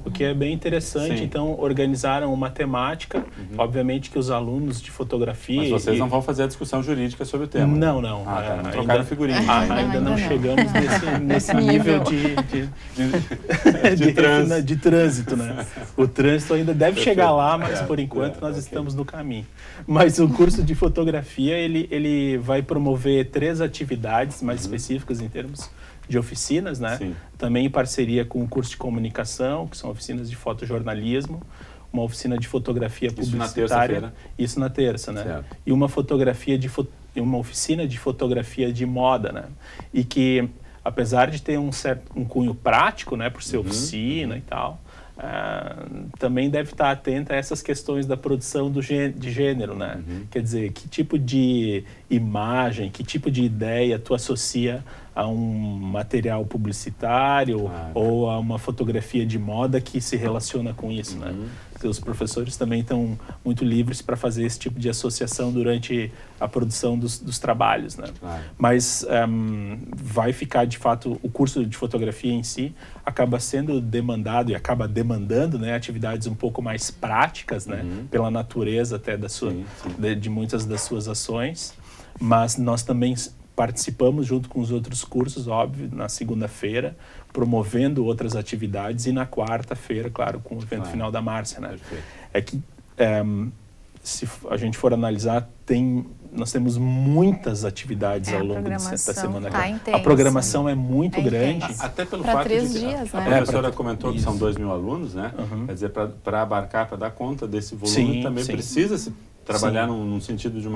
Speaker 4: O que é bem interessante. Sim. Então, organizaram uma temática, obviamente que os alunos de fotografia...
Speaker 1: Mas vocês não vão fazer a discussão jurídica sobre o tema?
Speaker 4: Não.
Speaker 1: Não trocaram figurinha.
Speaker 4: Ainda não chegamos nesse nível de trânsito, né? O trânsito ainda deve chegar lá, mas por enquanto nós estamos no caminho. Mas o curso de fotografia, ele vai promover 3 atividades mais específicas em termos de oficinas, né? Sim. Também em parceria com o curso de comunicação, que são oficinas de fotojornalismo, uma oficina de fotografia publicitária. Isso na terça, né? Certo. E uma oficina de fotografia de moda, né? E que, apesar de ter um cunho prático, né, por ser oficina e tal, também deve estar atenta a essas questões da produção de gênero, né? Quer dizer, que tipo de imagem, que tipo de ideia tu associa a um material publicitário ou a uma fotografia de moda que se relaciona com isso, né? Os professores também estão muito livres para fazer esse tipo de associação durante a produção dos trabalhos, né? Mas vai ficar, de fato, o curso de fotografia em si acaba sendo demandado e acaba demandando, né, atividades um pouco mais práticas, né, pela natureza até de muitas das suas ações, mas nós também participamos junto com os outros cursos, óbvio, na segunda-feira, promovendo outras atividades e na quarta-feira, claro, com o evento final da Márcia, né? Perfeito. É que, se a gente for analisar, nós temos muitas atividades ao longo da semana. A programação é muito grande.
Speaker 1: Até pelo fato
Speaker 2: 3
Speaker 1: de
Speaker 2: dias,
Speaker 1: a professora comentou que são 2.000 alunos, né? Quer dizer, para abarcar, para dar conta desse volume, também precisa se trabalhar num sentido de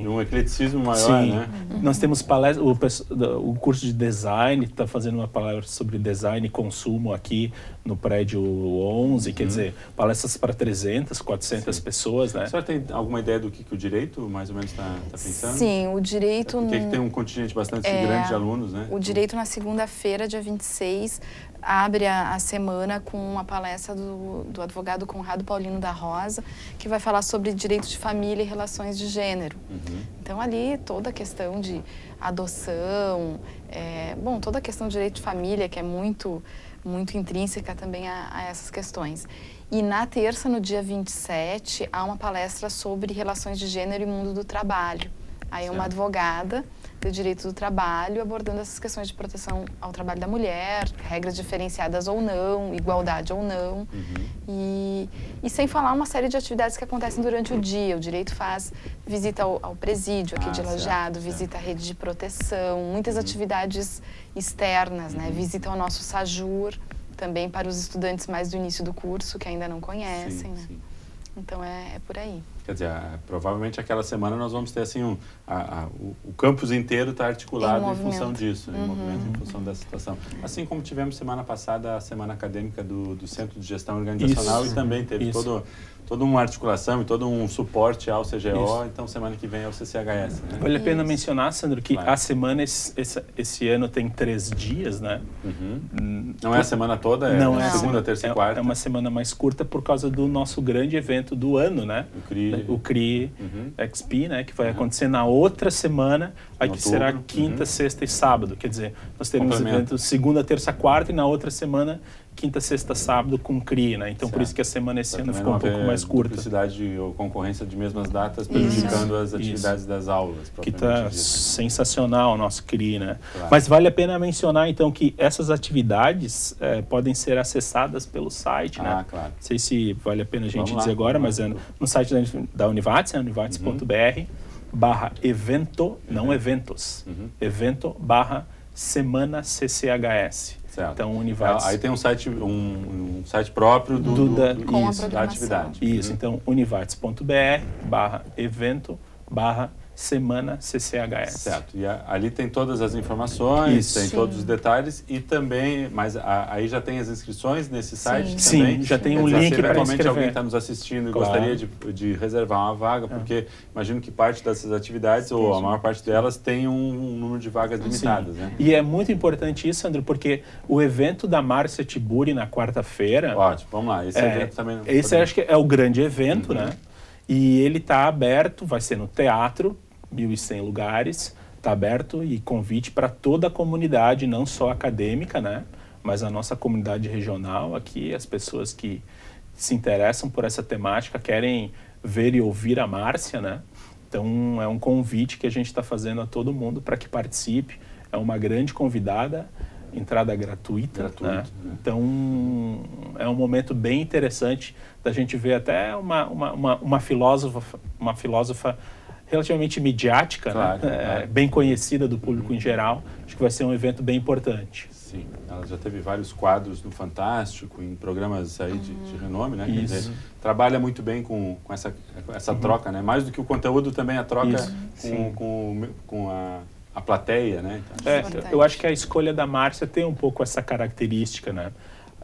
Speaker 1: um ecleticismo maior, né?
Speaker 4: Nós temos palestras, o curso de design está fazendo uma palestra sobre design e consumo aqui no prédio 11, quer dizer, palestras para 300, 400 pessoas, né?
Speaker 1: A senhora tem alguma ideia do que o direito mais ou menos está pensando?
Speaker 2: Sim, o direito...
Speaker 1: Porque tem um contingente bastante grande de alunos, né?
Speaker 2: O direito na segunda-feira, dia 26, abre a semana com uma palestra do advogado Conrado Paulino da Rosa, que vai falar sobre direito de família e relações de gênero. Então, ali, toda a questão de adoção, toda a questão de direito de família, que é muito intrínseca também a essas questões. E na terça, no dia 27, há uma palestra sobre relações de gênero e mundo do trabalho. Aí uma advogada de Direito do Trabalho, abordando essas questões de proteção ao trabalho da mulher, regras diferenciadas ou não, igualdade ou não. E sem falar uma série de atividades que acontecem durante o dia. O direito faz visita ao presídio aqui de Lajeado, visita à rede de proteção, muitas atividades externas, né? Visita ao nosso SAJUR, também para os estudantes mais do início do curso, que ainda não conhecem, né? Então é por aí.
Speaker 1: Quer dizer, provavelmente aquela semana nós vamos ter assim o campus inteiro está articulado em função disso, em movimento, em função dessa situação. Assim como tivemos semana passada a semana acadêmica do Centro de Gestão Organizacional e também teve toda uma articulação e todo um suporte ao CGO, então semana que vem é o CCHS. Né?
Speaker 4: Vale a pena mencionar, Sandro, que a semana esse ano tem 3 dias, né?
Speaker 1: Não é a semana toda, é segunda, terça e quarta.
Speaker 4: É uma semana mais curta por causa do nosso grande evento do ano, né? O CRI XP, né? Que vai acontecer na outra semana, aí que será quinta, sexta e sábado. Quer dizer, nós teremos eventos segunda, terça, quarta e na outra semana quinta, sexta, sábado com CRI, né? Então, por isso que a semana esse ano ficou um pouco mais curta.
Speaker 1: Duplicidade ou concorrência de mesmas datas prejudicando as atividades das aulas.
Speaker 4: Que está sensacional o nosso CRI, né? Claro. Mas vale a pena mencionar, então, que essas atividades podem ser acessadas pelo site, né?
Speaker 1: Claro.
Speaker 4: Não sei se vale a pena a gente dizer agora, mas é no site da Univates, univates.br/evento, não eventos, evento/semana CCHS.
Speaker 1: Certo.
Speaker 4: Então, Univates...
Speaker 1: Aí tem um site próprio da atividade.
Speaker 4: Isso, então univates.br/evento/semana CCHS.
Speaker 1: Certo, e ali tem todas as informações, tem todos os detalhes e também, mas aí já tem as inscrições nesse site também?
Speaker 4: Sim, já tem um link para inscrever.
Speaker 1: Alguém está nos assistindo e gostaria de reservar uma vaga, porque imagino que parte dessas atividades, ou a maior parte delas, tem um número de vagas limitadas, né?
Speaker 4: E é muito importante isso, Sandro, porque o evento da Márcia Tiburi na quarta-feira...
Speaker 1: Ótimo, vamos lá, esse evento também...
Speaker 4: Esse acho que é o grande evento, né? E ele está aberto, vai ser no teatro, 1.100 lugares, está aberto e convite para toda a comunidade, não só acadêmica, né? Mas a nossa comunidade regional aqui, as pessoas que se interessam por essa temática, querem ver e ouvir a Márcia, né? Então é um convite que a gente está fazendo a todo mundo para que participe. É uma grande convidada, entrada gratuita. Né? Então é um momento bem interessante da gente ver até uma filósofa relativamente midiática, né? Bem conhecida do público em geral. Acho que vai ser um evento bem importante.
Speaker 1: Sim, ela já teve vários quadros no Fantástico, em programas aí de renome, né? Quer dizer, trabalha muito bem com essa troca, né? Mais do que o conteúdo, também a troca com a plateia, né? Então,
Speaker 4: eu acho que a escolha da Márcia tem um pouco essa característica, né?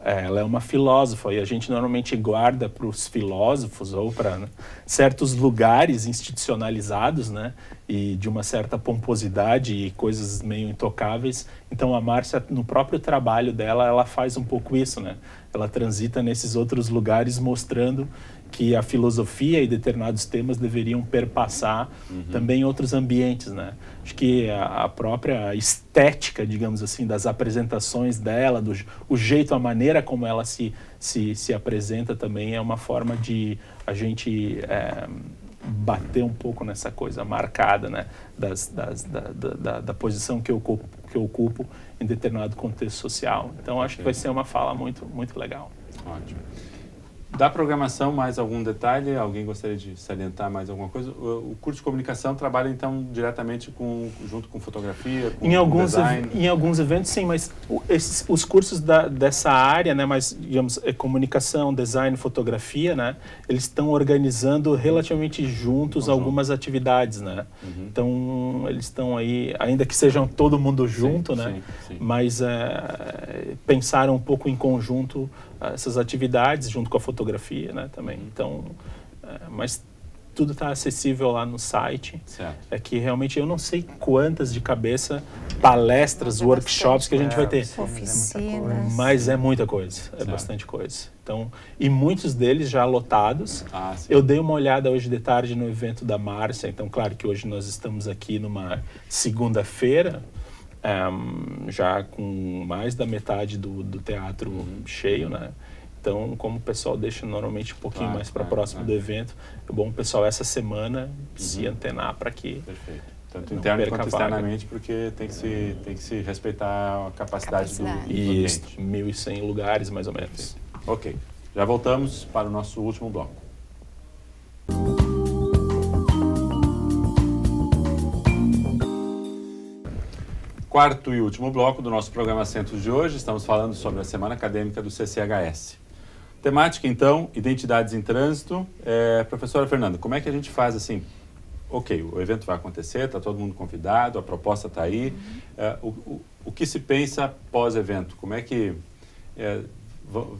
Speaker 4: Ela é uma filósofa e a gente normalmente guarda para os filósofos ou para certos lugares institucionalizados, né? E de uma certa pomposidade e coisas meio intocáveis. Então a Márcia, no próprio trabalho dela, ela faz um pouco isso, né? Ela transita nesses outros lugares mostrando que a filosofia e determinados temas deveriam perpassar também outros ambientes, né? Acho que a própria estética, digamos assim, das apresentações dela, o jeito, a maneira como ela se apresenta também é uma forma de a gente bater um pouco nessa coisa marcada, né? Da posição que eu ocupo em determinado contexto social. Então, acho que vai ser uma fala muito, muito legal.
Speaker 1: Ótimo. Da programação, mais algum detalhe? Alguém gostaria de salientar mais alguma coisa? O curso de comunicação trabalha, então, diretamente junto com fotografia, com design?
Speaker 4: Em alguns eventos, sim, mas os cursos dessa área, né, mais, digamos, comunicação, design, fotografia, né, eles estão organizando relativamente juntos algumas atividades, né? Então, eles estão aí, ainda que sejam todo mundo junto, né? Sim. Mas pensaram um pouco em conjunto essas atividades junto com a fotografia, né, também. Então, mas tudo está acessível lá no site.
Speaker 1: Certo.
Speaker 4: É que realmente eu não sei quantas de cabeça palestras, workshops que a gente vai ter.
Speaker 3: Oficinas.
Speaker 4: Mas é muita coisa, bastante coisa. Então, e muitos deles já lotados. Eu dei uma olhada hoje de tarde no evento da Márcia, então claro que hoje nós estamos aqui numa segunda-feira, já com mais da metade do teatro cheio, né? Então, como o pessoal deixa normalmente um pouquinho mais para próximo do evento, é bom o pessoal essa semana se antenar para que
Speaker 1: Tanto interno quanto externamente, porque tem que se respeitar a capacidade. Do
Speaker 4: Isso, 1.100 lugares, mais ou menos.
Speaker 1: Ok, já voltamos para o nosso último bloco. Quarto e último bloco do nosso programa Centros de hoje, estamos falando sobre a Semana Acadêmica do CCHS. Temática, então, identidades em trânsito. Professora Fernanda, como é que a gente faz assim? Ok, o evento vai acontecer, está todo mundo convidado, a proposta está aí. O que se pensa pós-evento? Como é que...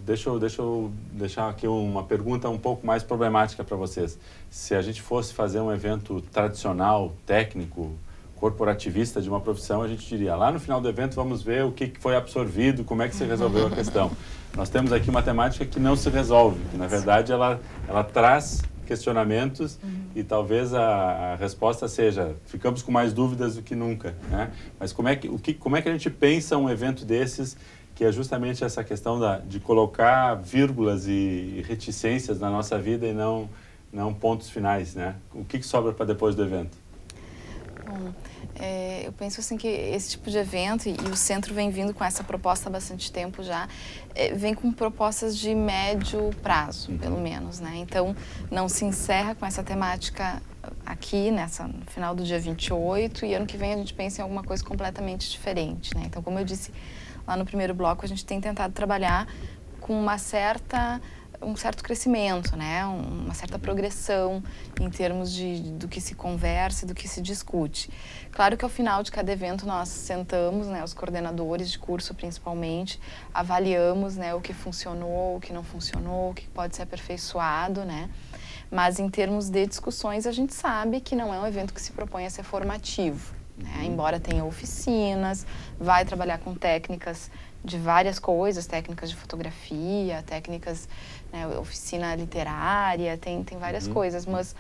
Speaker 1: Deixa eu deixar aqui uma pergunta um pouco mais problemática para vocês. Se a gente fosse fazer um evento tradicional, técnico, corporativista de uma profissão, a gente diria, lá no final do evento vamos ver o que foi absorvido, como é que se resolveu a questão. Nós temos aqui uma temática que não se resolve, que na verdade ela traz questionamentos e talvez a resposta seja, ficamos com mais dúvidas do que nunca, né? Mas como é que a gente pensa um evento desses, que é justamente essa questão de colocar vírgulas e reticências na nossa vida e não pontos finais, né? O que sobra para depois do evento?
Speaker 2: Bom, eu penso assim que esse tipo de evento, e o centro vem vindo com essa proposta há bastante tempo já, vem com propostas de médio prazo, pelo menos, né? Então, não se encerra com essa temática aqui, no final do dia 28, e ano que vem a gente pensa em alguma coisa completamente diferente, né? Então, como eu disse lá no primeiro bloco, a gente tem tentado trabalhar com um certo crescimento, né? Uma certa progressão em termos do que se conversa e do que se discute. Claro que ao final de cada evento nós sentamos, né, os coordenadores de curso principalmente, avaliamos, né, o que funcionou, o que não funcionou, o que pode ser aperfeiçoado, né? Mas em termos de discussões a gente sabe que não é um evento que se propõe a ser formativo, né? Embora tenha oficinas, vai trabalhar com técnicas de várias coisas, técnicas de fotografia, técnicas, né, oficina literária, tem várias coisas, mas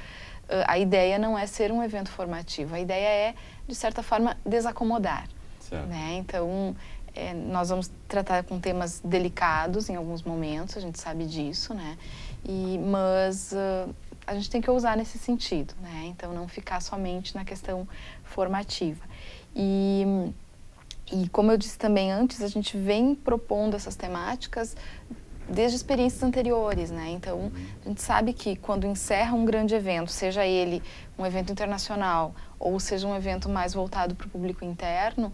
Speaker 2: a ideia não é ser um evento formativo, a ideia é, de certa forma, desacomodar, né? Então, nós vamos tratar com temas delicados em alguns momentos, a gente sabe disso, né? Mas a gente tem que ousar nesse sentido, né? Então, não ficar somente na questão formativa. E como eu disse também antes, a gente vem propondo essas temáticas desde experiências anteriores, né? Então, a gente sabe que quando encerra um grande evento, seja ele um evento internacional ou seja um evento mais voltado para o público interno,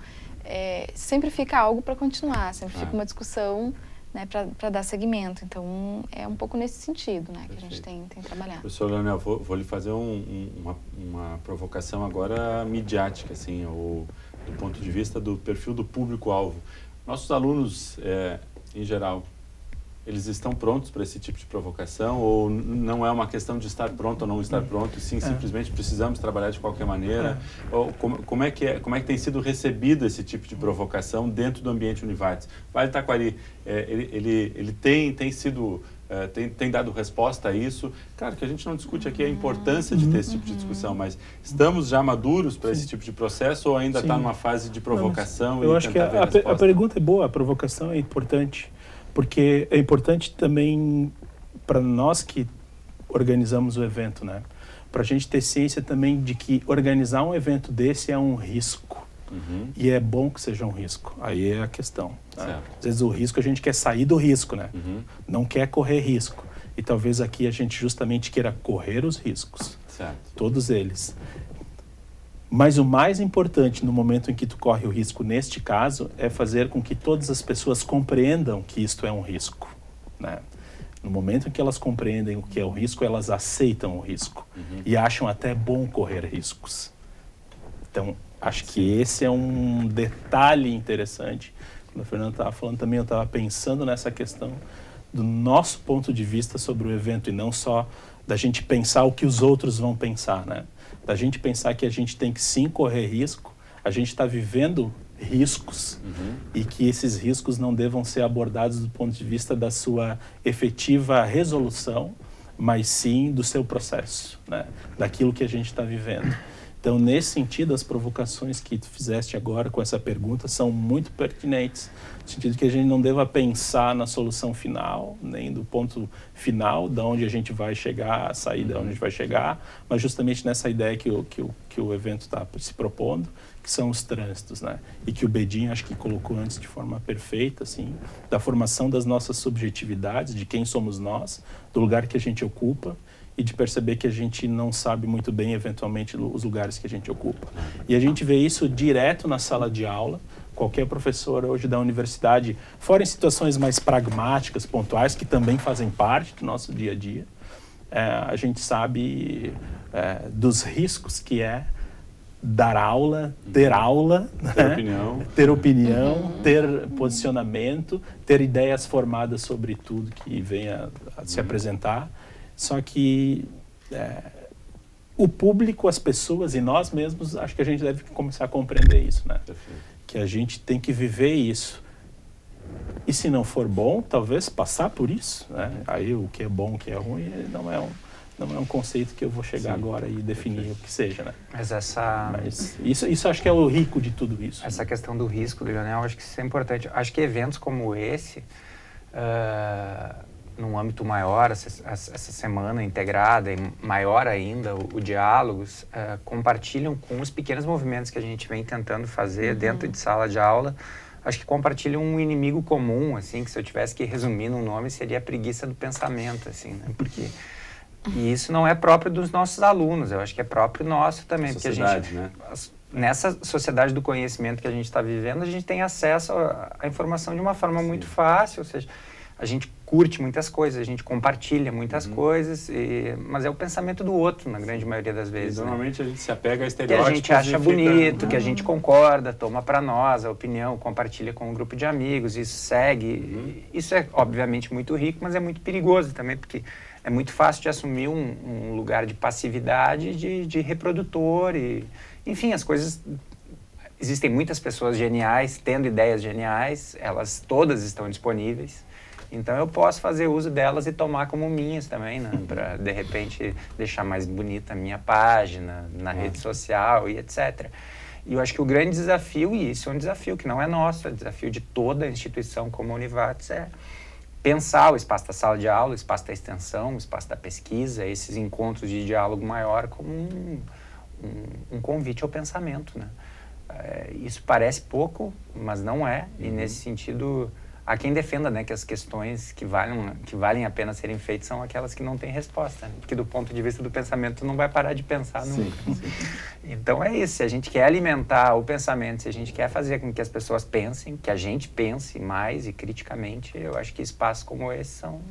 Speaker 2: sempre fica algo para continuar, sempre fica uma discussão, né, para dar seguimento. Então, é um pouco nesse sentido, né, que a gente tem trabalhado.
Speaker 1: Professor Leonel, vou lhe fazer uma provocação agora midiática, assim, do ponto de vista do perfil do público-alvo. Nossos alunos, em geral, eles estão prontos para esse tipo de provocação ou não é uma questão de estar pronto ou não estar pronto, sim, simplesmente precisamos trabalhar de qualquer maneira? Ou como é que tem sido recebido esse tipo de provocação dentro do ambiente Univates? Vale Taquari, ele tem sido... tem dado resposta a isso. Claro que a gente não discute aqui a importância de ter esse tipo de discussão, mas estamos já maduros para esse tipo de processo ou ainda está numa fase de provocação?
Speaker 4: Eu acho que a pergunta é boa, a provocação é importante, porque é importante também para nós que organizamos o evento, né? Para a gente ter ciência também de que organizar um evento desse é um risco. E é bom que seja um risco. Aí é a questão. Né? Às vezes o risco, a gente quer sair do risco, né? Não quer correr risco. E talvez aqui a gente justamente queira correr os riscos. Todos eles. Mas o mais importante no momento em que tu corre o risco, neste caso, é fazer com que todas as pessoas compreendam que isto é um risco, né? No momento em que elas compreendem o que é o risco, elas aceitam o risco e acham até bom correr riscos. Então, acho que esse é um detalhe interessante. Quando a Fernanda estava falando também, eu estava pensando nessa questão do nosso ponto de vista sobre o evento e não só da gente pensar o que os outros vão pensar, né? Da gente pensar que a gente tem que sim correr risco, a gente está vivendo riscos e que esses riscos não devam ser abordados do ponto de vista da sua efetiva resolução, mas sim do seu processo, né? Daquilo que a gente está vivendo. Então, nesse sentido, as provocações que tu fizeste agora com essa pergunta são muito pertinentes, no sentido que a gente não deva pensar na solução final, nem do ponto final, de onde a gente vai chegar, a saída de onde a gente vai chegar, mas justamente nessa ideia que o evento está se propondo, que são os trânsitos, né? E que o Bedin, acho que colocou antes de forma perfeita, assim, da formação das nossas subjetividades, de quem somos nós, do lugar que a gente ocupa, e de perceber que a gente não sabe muito bem, eventualmente, os lugares que a gente ocupa. E a gente vê isso direto na sala de aula. Qualquer professor hoje da universidade, fora em situações mais pragmáticas, pontuais, que também fazem parte do nosso dia a dia, a gente sabe dos riscos que é dar aula, ter aula, ter opinião, ter posicionamento, ter ideias formadas sobre tudo que venha a se apresentar. Só que o público, as pessoas e nós mesmos, acho que a gente deve começar a compreender isso, né? Que a gente tem que viver isso. E se não for bom, talvez passar por isso, né? Aí o que é bom, o que é ruim, não é um conceito que eu vou chegar agora e definir o que seja, né? Mas isso acho que é o rico de tudo isso.
Speaker 5: Essa questão do risco, Lionel, acho que isso é importante. Acho que eventos como esse, num âmbito maior, essa semana integrada, e maior ainda, o Diálogos, compartilham com os pequenos movimentos que a gente vem tentando fazer dentro de sala de aula. Acho que compartilham um inimigo comum, assim, que se eu tivesse que resumir num nome, seria a preguiça do pensamento, assim, né? Porque... E isso não é próprio dos nossos alunos, eu acho que é próprio nosso também. Porque a gente, né? Nessa sociedade do conhecimento que a gente está vivendo, a gente tem acesso à informação de uma forma muito fácil, ou seja, a gente curte muitas coisas, a gente compartilha muitas coisas, mas é o pensamento do outro, na grande maioria das vezes.
Speaker 1: E normalmente, né? A gente se apega a estereótipos.
Speaker 5: Que a gente acha bonito, que a gente concorda, toma para nós a opinião, compartilha com um grupo de amigos, isso segue. Isso é, obviamente, muito rico, mas é muito perigoso também, porque é muito fácil de assumir um lugar de passividade, de reprodutor. Enfim, as coisas... Existem muitas pessoas geniais, tendo ideias geniais, elas todas estão disponíveis. Então eu posso fazer uso delas e tomar como minhas também, né? Para, de repente, deixar mais bonita a minha página na rede social e etc. E eu acho que o grande desafio, e isso é um desafio que não é nosso, é desafio de toda a instituição como a Univates, é pensar o espaço da sala de aula, o espaço da extensão, o espaço da pesquisa, esses encontros de diálogo maior como um convite ao pensamento, né? Isso parece pouco, mas não é. E nesse sentido, há quem defenda, né, que as questões que valem a pena serem feitas são aquelas que não têm resposta, né? Porque do ponto de vista do pensamento, não vai parar de pensar nunca. Então é isso, se a gente quer alimentar o pensamento, se a gente quer fazer com que as pessoas pensem, que a gente pense mais e criticamente, eu acho que espaços como esse são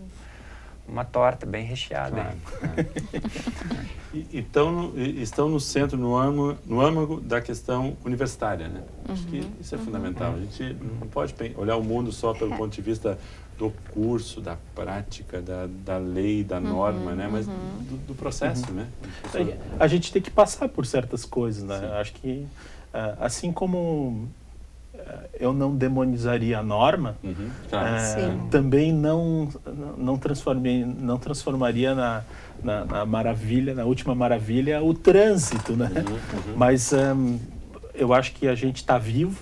Speaker 5: uma torta bem recheada.
Speaker 1: Estão no centro, no âmago da questão universitária, né? Acho que isso é fundamental. A gente não pode olhar o mundo só pelo ponto de vista do curso, da prática, da lei, da norma, né? Mas do processo, né?
Speaker 4: A gente tem que passar por certas coisas, né? Acho que, assim como eu não demonizaria a norma, também não transformaria na maravilha, na última maravilha, o trânsito, né? Mas eu acho que a gente está vivo,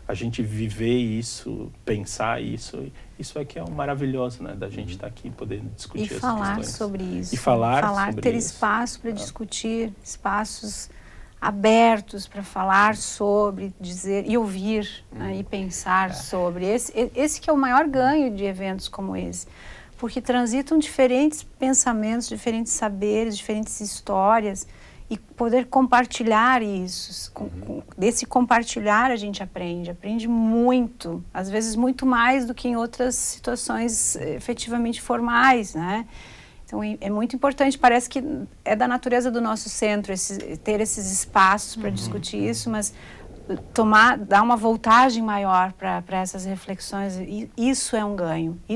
Speaker 4: a gente viver isso, pensar isso é que é o maravilhoso, né? Da gente estar aqui podendo discutir essas questões.
Speaker 3: E falar sobre isso.
Speaker 4: E falar sobre
Speaker 3: ter
Speaker 4: isso.
Speaker 3: Espaço para discutir, espaços abertos para falar sobre, dizer e ouvir, né, e pensar sobre. Esse que é o maior ganho de eventos como esse, porque transitam diferentes pensamentos, diferentes saberes, diferentes histórias, e poder compartilhar isso. Desse compartilhar a gente aprende muito, às vezes muito mais do que em outras situações efetivamente formais, né? Então, é muito importante, parece que é da natureza do nosso centro ter esses espaços para discutir isso, mas dar uma voltagem maior para essas reflexões, isso é um ganho, e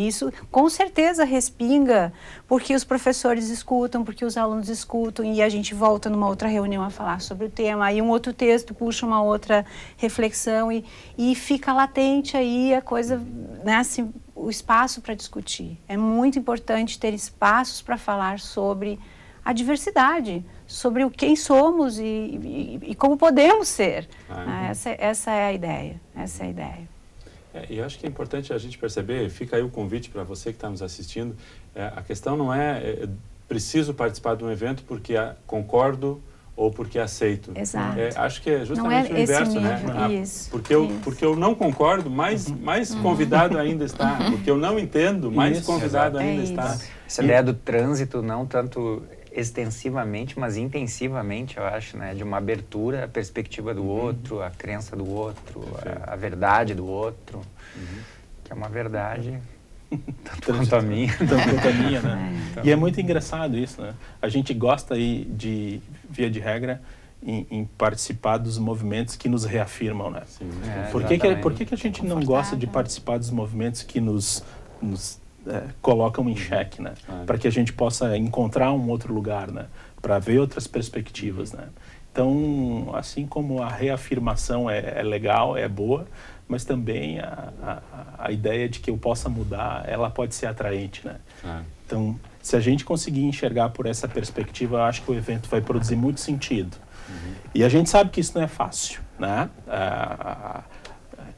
Speaker 3: isso com certeza respinga, porque os professores escutam, porque os alunos escutam, e a gente volta numa outra reunião a falar sobre o tema, aí um outro texto puxa uma outra reflexão, e fica latente aí a coisa, né, assim, o espaço para discutir. É muito importante ter espaços para falar sobre a diversidade, sobre quem somos e como podemos ser. Essa é a ideia.
Speaker 1: E eu acho que é importante a gente perceber, fica aí o convite para você que está nos assistindo, a questão não é preciso participar de um evento porque concordo ou porque aceito.
Speaker 3: Exato.
Speaker 1: Acho que é justamente o inverso, né? Porque eu não concordo, mais convidado ainda está. Porque eu não entendo, mais convidado ainda está.
Speaker 5: Essa ideia do trânsito, não tanto extensivamente, mas intensivamente, eu acho, né? De uma abertura à perspectiva do outro, à crença do outro, à verdade do outro, que é uma verdade tanto quanto a minha.
Speaker 4: Tanto quanto a minha, né? Então, e é muito engraçado isso, né? A gente gosta aí via de regra, em participar dos movimentos que nos reafirmam, né?
Speaker 1: Sim,
Speaker 4: por que a gente não gosta de participar dos movimentos que nos colocam em xeque, né? Para que a gente possa encontrar um outro lugar, né? Para ver outras perspectivas, né? Então, assim como a reafirmação é legal, é boa, mas também a ideia de que eu possa mudar, ela pode ser atraente, né? Então, se a gente conseguir enxergar por essa perspectiva, eu acho que o evento vai produzir muito sentido. E a gente sabe que isso não é fácil, né?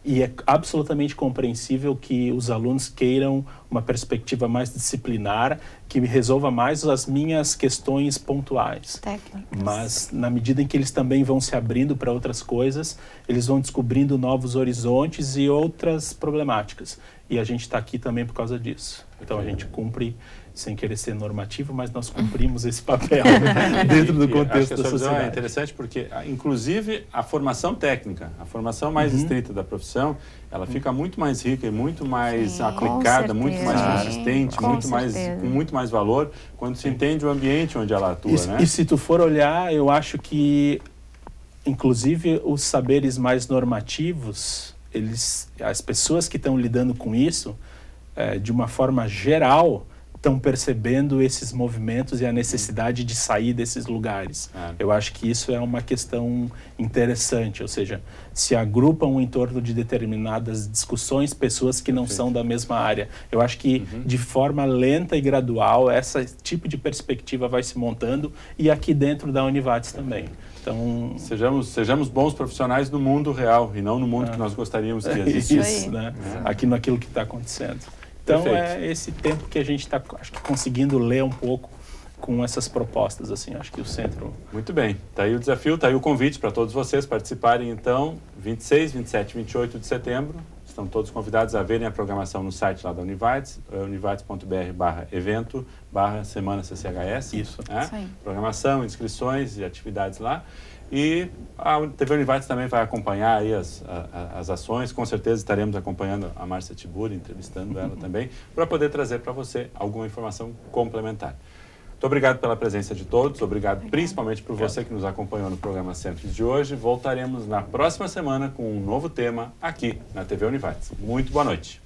Speaker 4: E é absolutamente compreensível que os alunos queiram uma perspectiva mais disciplinar, que resolva mais as minhas questões pontuais.
Speaker 3: Técnicas.
Speaker 4: Mas, na medida em que eles também vão se abrindo para outras coisas, eles vão descobrindo novos horizontes e outras problemáticas. E a gente está aqui também por causa disso. Então, a gente cumpre, sem querer ser normativo, mas nós cumprimos esse papel dentro do contexto da sociedade.
Speaker 1: É interessante porque, inclusive, a formação técnica, a formação mais estrita da profissão, ela fica muito mais rica e muito mais aplicada, muito mais consistente, com muito mais valor quando se entende o ambiente onde ela atua, né?
Speaker 4: E se tu for olhar, eu acho que, inclusive, os saberes mais normativos, as pessoas que estão lidando com isso, de uma forma geral, estão percebendo esses movimentos e a necessidade de sair desses lugares. Eu acho que isso é uma questão interessante, ou seja, se agrupam em torno de determinadas discussões pessoas que não são da mesma área. Eu acho que de forma lenta e gradual esse tipo de perspectiva vai se montando e aqui dentro da Univates também. Então,
Speaker 1: sejamos bons profissionais no mundo real e não no mundo que nós gostaríamos que existisse.
Speaker 4: Isso, né? Aqui naquilo que está acontecendo. Então, é esse tempo que a gente está, acho que, conseguindo ler um pouco com essas propostas, assim, acho que o centro...
Speaker 1: Muito bem, está aí o desafio, está aí o convite para todos vocês participarem, então, 26, 27 e 28 de setembro, estão todos convidados a verem a programação no site lá da Univates, univates.br/evento/semana CCHS.
Speaker 4: Isso.
Speaker 1: Programação, inscrições e atividades lá. E a TV Univates também vai acompanhar aí as ações. Com certeza estaremos acompanhando a Márcia Tiburi, entrevistando ela também, para poder trazer para você alguma informação complementar. Muito obrigado pela presença de todos, obrigado principalmente por você que nos acompanhou no programa Centros de hoje. Voltaremos na próxima semana com um novo tema aqui na TV Univates. Muito boa noite.